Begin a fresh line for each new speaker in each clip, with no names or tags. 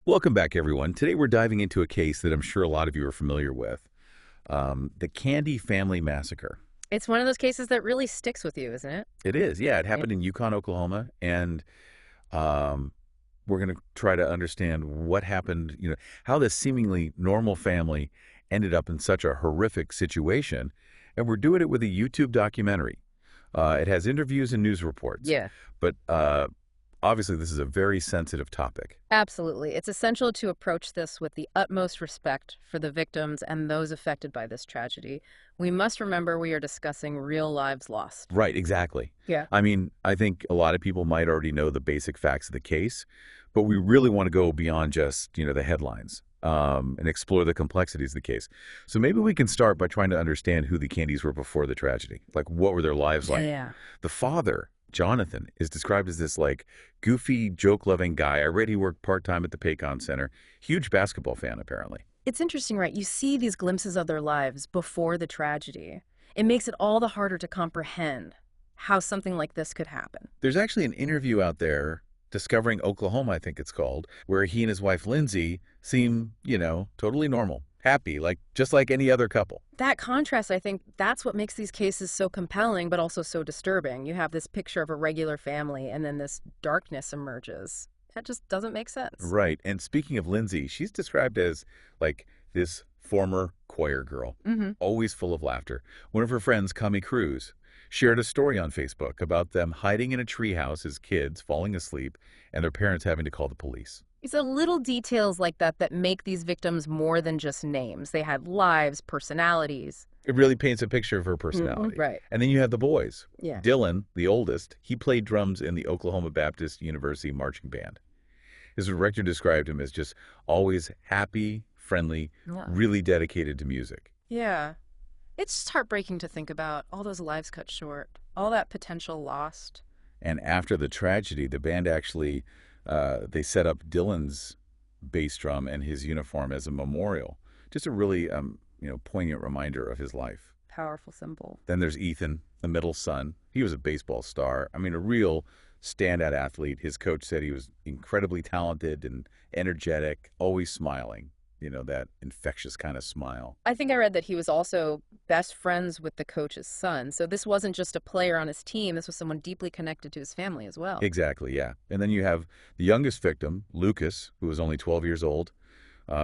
Welcome back, everyone. Today we're diving into a case that I'm sure a lot of you are familiar with, the Candy Family Massacre.
It's one of those cases that really sticks with you, isn't it?
It is, yeah. It
Yeah.
happened in Yukon, Oklahoma, and um, we're going to try to understand what happened, how this seemingly normal family ended up in such a horrific situation, and we're doing it with a YouTube documentary. It has interviews and news reports,
Yeah.
but obviously this is a very sensitive topic.
Absolutely. It's essential to approach this with the utmost respect for the victims and those affected by this tragedy. We must remember we are discussing real lives lost.
Right, exactly.
Yeah.
I mean, I think a lot of people might already know the basic facts of the case, but we really want to go beyond just, the headlines, and explore the complexities of the case. So maybe we can start by trying to understand who the Candys were before the tragedy. Like, what were their lives like?
Yeah.
The father, Jonathan, is described as this, like, goofy, joke-loving guy. I read he worked part-time at the Paycon Center. Huge basketball fan, apparently.
It's interesting, right? You see these glimpses of their lives before the tragedy. It makes it all the harder to comprehend how something like this could happen.
There's actually an interview out there, Discovering Oklahoma, I think it's called, where he and his wife, Lindsay, seem, totally normal, happy, just like any other couple.
That contrast, I think, that's what makes these cases so compelling, but also so disturbing. You have this picture of a regular family, and then this darkness emerges. That just doesn't make sense.
Right. And speaking of Lindsay, she's described as like this former choir girl, always full of laughter. One of her friends, Kami Cruz, shared a story on Facebook about them hiding in a treehouse as kids, falling asleep, and their parents having to call the police.
It's the little details like that that make these victims more than just names. They had lives, personalities.
It really paints a picture of her personality.
Right.
And then you have the boys.
Yeah.
Dylan, the oldest, he played drums in the Oklahoma Baptist University marching band. His director described him as just always happy, friendly,
Yeah.
really dedicated to music.
Yeah. It's just heartbreaking to think about all those lives cut short, all that potential lost.
And after the tragedy, the band actually, they set up Dylan's bass drum and his uniform as a memorial. Just a really, poignant reminder of his life.
Powerful symbol.
Then there's Ethan, the middle son. He was a baseball star. I mean, a real standout athlete. His coach said he was incredibly talented and energetic, always smiling. That infectious kind of smile.
I think I read that he was also best friends with the coach's son. So this wasn't just a player on his team. This was someone deeply connected to his family as well.
Exactly, yeah. And then you have the youngest victim, Lucas, who was only 12 years old.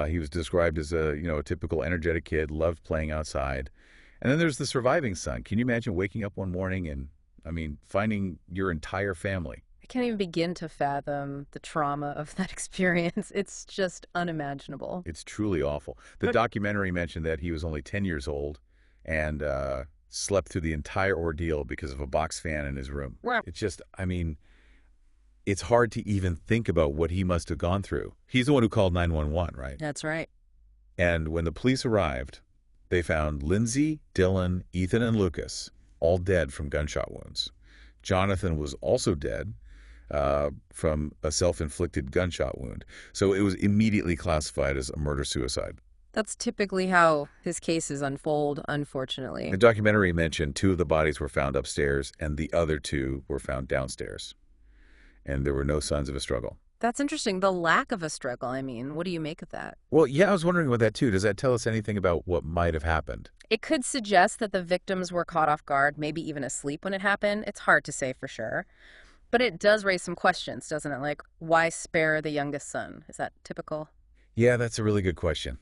He was described as a typical energetic kid, loved playing outside. And then there's the surviving son. Can you imagine waking up one morning and, finding your entire family?
I can't even begin to fathom the trauma of that experience. It's just unimaginable.
It's truly awful. The documentary mentioned that he was only 10 years old and slept through the entire ordeal because of a box fan in his room.
Wow.
It's just, it's hard to even think about what he must have gone through. He's the one who called 911, right?
That's right.
And when the police arrived, they found Lindsay, Dylan, Ethan, and Lucas all dead from gunshot wounds. Jonathan was also dead from a self-inflicted gunshot wound. So it was immediately classified as a murder-suicide.
That's typically how his cases unfold, unfortunately.
The documentary mentioned 2 of the bodies were found upstairs and the other 2 were found downstairs. And there were no signs of a struggle.
That's interesting. The lack of a struggle, what do you make of that?
Well, yeah, I was wondering about that too. Does that tell us anything about what might have happened?
It could suggest that the victims were caught off guard, maybe even asleep when it happened. It's hard to say for sure. But it does raise some questions, doesn't it? Like, why spare the youngest son? Is that typical?
Yeah, that's a really good question.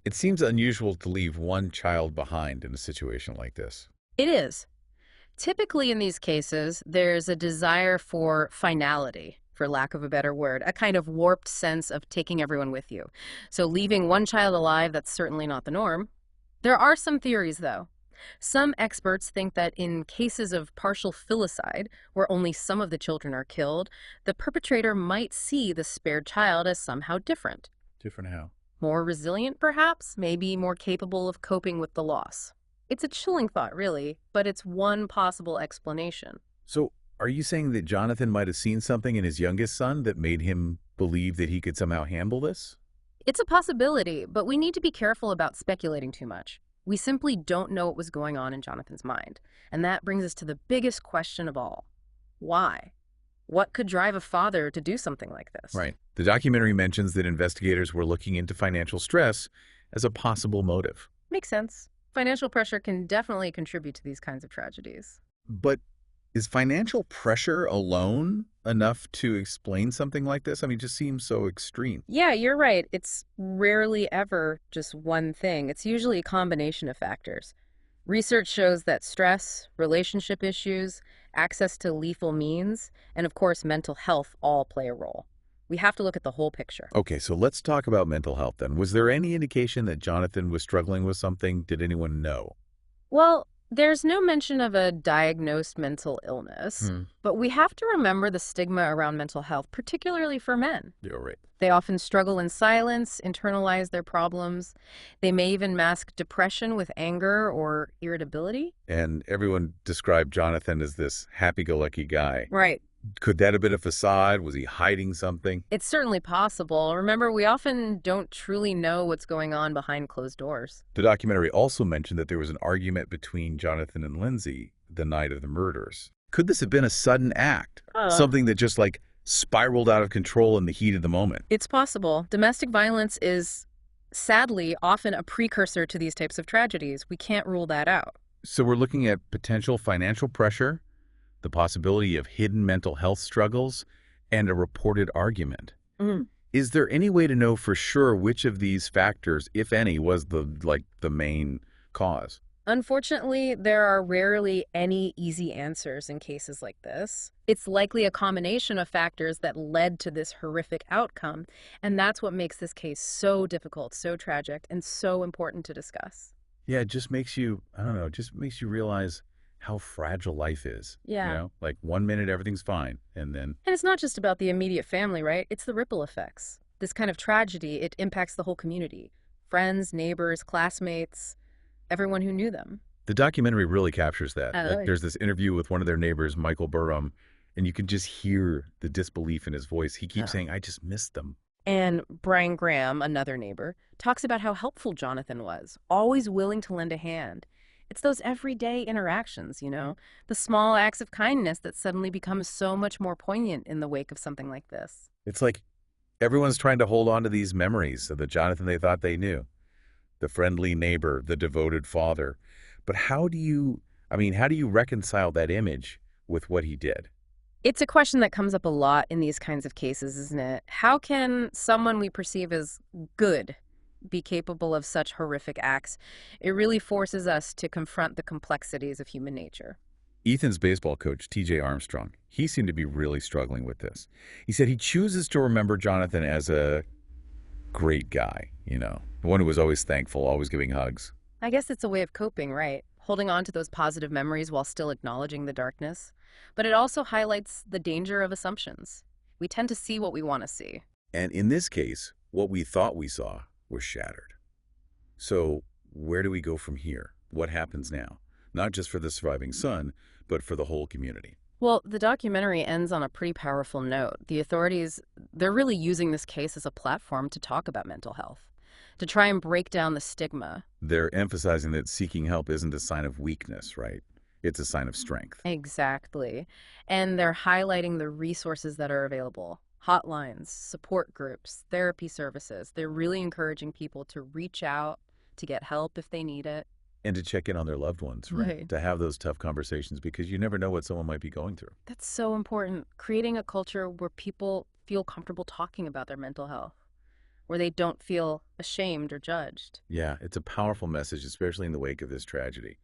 It seems unusual to leave one child behind in a situation like this.
It is. Typically in these cases, there's a desire for finality, for lack of a better word, a kind of warped sense of taking everyone with you. So leaving one child alive, that's certainly not the norm. There are some theories, though. Some experts think that in cases of partial filicide, where only some of the children are killed, the perpetrator might see the spared child as somehow different.
Different how?
More resilient, perhaps, maybe more capable of coping with the loss. It's a chilling thought, really, but it's one possible explanation.
So are you saying that Jonathan might have seen something in his youngest son that made him believe that he could somehow handle this?
It's a possibility, but we need to be careful about speculating too much. We simply don't know what was going on in Jonathan's mind. And that brings us to the biggest question of all. Why? What could drive a father to do something like this?
Right. The documentary mentions that investigators were looking into financial stress as a possible motive.
Makes sense. Financial pressure can definitely contribute to these kinds of tragedies.
But is financial pressure alone enough to explain something like this? I mean, it just seems so extreme.
Yeah, you're right. It's rarely ever just one thing. It's usually a combination of factors. Research shows that stress, relationship issues, access to lethal means, and of course, mental health all play a role. We have to look at the whole picture.
Okay, so let's talk about mental health then. Was there any indication that Jonathan was struggling with something? Did anyone know?
Well, there's no mention of a diagnosed mental illness, but we have to remember the stigma around mental health, particularly for men.
You're right.
They often struggle in silence, internalize their problems. They may even mask depression with anger or irritability.
And everyone described Jonathan as this happy-go-lucky guy.
Right.
Could that have been a facade? Was he hiding something?
It's certainly possible. Remember, we often don't truly know what's going on behind closed doors.
The documentary also mentioned that there was an argument between Jonathan and Lindsay the night of the murders. Could this have been a sudden act? Something that just like spiraled out of control in the heat of the moment?
It's possible. Domestic violence is, sadly, often a precursor to these types of tragedies. We can't rule that out.
So we're looking at potential financial pressure, the possibility of hidden mental health struggles, and a reported argument. Is there any way to know for sure which of these factors, if any, was the main cause?
Unfortunately, there are rarely any easy answers in cases like this. It's likely a combination of factors that led to this horrific outcome, and that's what makes this case so difficult, so tragic, and so important to discuss.
Yeah, it just makes you, I don't know, it just makes you realize how fragile life is.
Yeah.
You know, like 1 minute everything's fine, and then
And it's not just about the immediate family, right? It's the ripple effects. This kind of tragedy, it impacts the whole community. Friends, neighbors, classmates, everyone who knew them.
the documentary really captures that.
Oh,
Like, there's this interview with one of their neighbors, Michael Burham, and you can just hear the disbelief in his voice. He keeps saying, I just missed them.
And Brian Graham, another neighbor, talks about how helpful Jonathan was, always willing to lend a hand. It's those everyday interactions, you know, the small acts of kindness that suddenly become so much more poignant in the wake of something like this.
It's like everyone's trying to hold on to these memories of the Jonathan they thought they knew. The friendly neighbor, the devoted father. But how do you reconcile that image with what he did?
It's a question that comes up a lot in these kinds of cases, isn't it? How can someone we perceive as good be capable of such horrific acts? It really forces us to confront the complexities of human nature.
Ethan's baseball coach, TJ Armstrong, he seemed to be really struggling with this. He said he chooses to remember Jonathan as a great guy, you know, the one who was always thankful, always giving hugs.
I guess it's a way of coping, right? Holding on to those positive memories while still acknowledging the darkness. But it also highlights the danger of assumptions. We tend to see what we want to see.
And in this case, what we thought we saw was shattered. So where do we go from here? What happens now? Not just for the surviving son, but for the whole community.
Well, the documentary ends on a pretty powerful note. The authorities, they're really using this case as a platform to talk about mental health, to try and break down the stigma.
They're emphasizing that seeking help isn't a sign of weakness, right? It's a sign of strength.
Exactly. And they're highlighting the resources that are available. Hotlines, support groups, therapy services. They're really encouraging people to reach out, to get help if they need it.
And to check in on their loved ones, right?
Right.
To have those tough conversations because you never know what someone might be going through.
That's so important. Creating a culture where people feel comfortable talking about their mental health, where they don't feel ashamed or judged.
Yeah, it's a powerful message, especially in the wake of this tragedy.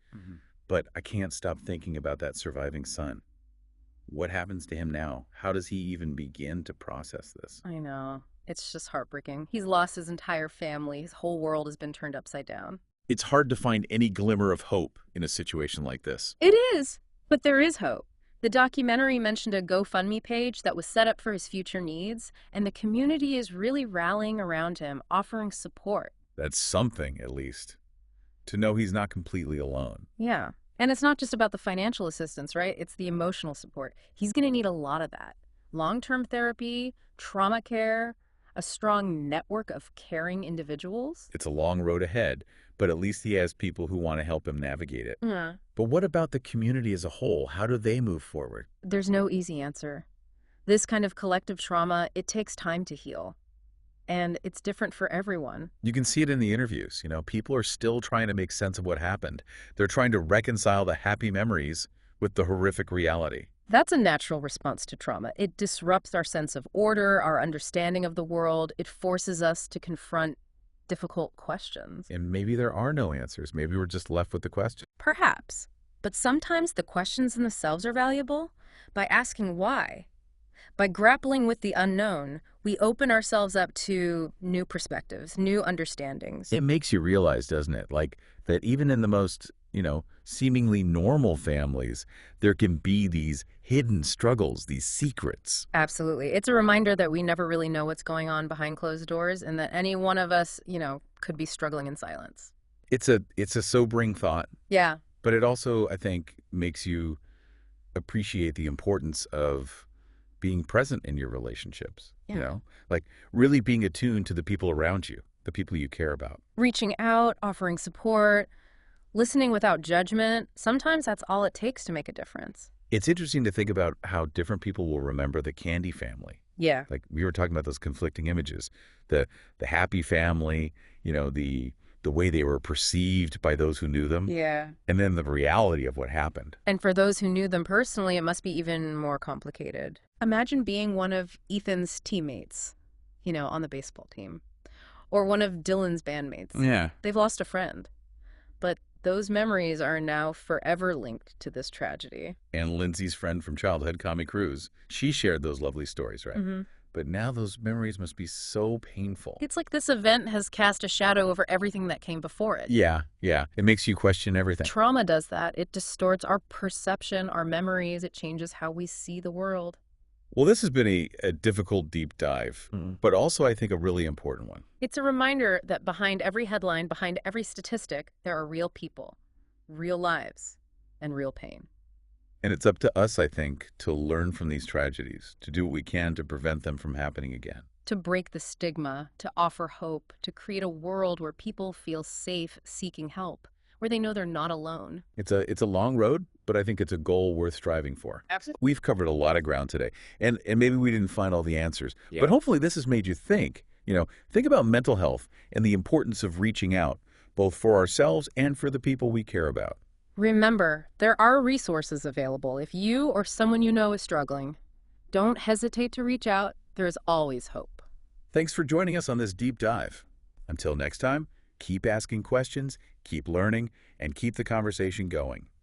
But I can't stop thinking about that surviving son. What happens to him now? How does he even begin to process this?
I know. It's just heartbreaking. He's lost his entire family. His whole world has been turned upside down.
It's hard to find any glimmer of hope in a situation like this.
It is, but there is hope. The documentary mentioned a GoFundMe page that was set up for his future needs, and the community is really rallying around him, offering support.
That's something, at least. To know he's not completely alone.
Yeah. And it's not just about the financial assistance, right? It's the emotional support. He's going to need a lot of that. Long-term therapy, trauma care, a strong network of caring individuals.
It's a long road ahead, but at least he has people who want to help him navigate it.
Yeah.
But what about the community as a whole? How do they move forward?
There's no easy answer. This kind of collective trauma, it takes time to heal. And it's different for everyone.
You can see it in the interviews. People are still trying to make sense of what happened. They're trying to reconcile the happy memories with the horrific reality.
That's a natural response to trauma. It disrupts our sense of order, our understanding of the world. It forces us to confront difficult questions.
And maybe there are no answers. Maybe we're just left with the question.
Perhaps. But sometimes the questions in themselves are valuable. By asking why, by grappling with the unknown, we open ourselves up to new perspectives, new understandings.
It makes you realize, doesn't it? Like that even in the most, seemingly normal families, there can be these hidden struggles, these secrets.
Absolutely. It's a reminder that we never really know what's going on behind closed doors and that any one of us, could be struggling in silence.
It's a sobering thought.
Yeah.
But it also, I think, makes you appreciate the importance of being present in your relationships, like really being attuned to the people around you, the people you care about.
Reaching out, offering support, listening without judgment, sometimes that's all it takes to make a difference.
It's interesting to think about how different people will remember the Candy family.
Yeah.
Like we were talking about those conflicting images, the happy family, the way they were perceived by those who knew them.
Yeah.
And then the reality of what happened.
And for those who knew them personally, it must be even more complicated. Imagine being one of Ethan's teammates, on the baseball team, or one of Dylan's bandmates.
Yeah.
They've lost a friend. But those memories are now forever linked to this tragedy.
And Lindsay's friend from childhood, Connie Cruz, she shared those lovely stories, right?
Mm-hmm.
But now those memories must be so painful.
It's like this event has cast a shadow over everything that came before it.
Yeah. It makes you question everything.
Trauma does that. It distorts our perception, our memories. It changes how we see the world.
Well, this has been a difficult deep dive, but also I think a really important one.
It's a reminder that behind every headline, behind every statistic, there are real people, real lives, and real pain.
And it's up to us, I think, to learn from these tragedies, to do what we can to prevent them from happening again.
To break the stigma, to offer hope, to create a world where people feel safe seeking help, where they know they're not alone.
It's a long road, but I think it's a goal worth striving for.
Absolutely.
We've covered a lot of ground today, and maybe we didn't find all the answers, but hopefully this has made you think. Think about mental health and the importance of reaching out, both for ourselves and for the people we care about.
Remember, there are resources available if you or someone you know is struggling. Don't hesitate to reach out. There is always hope.
Thanks for joining us on this deep dive. Until next time, keep asking questions, keep learning, and keep the conversation going.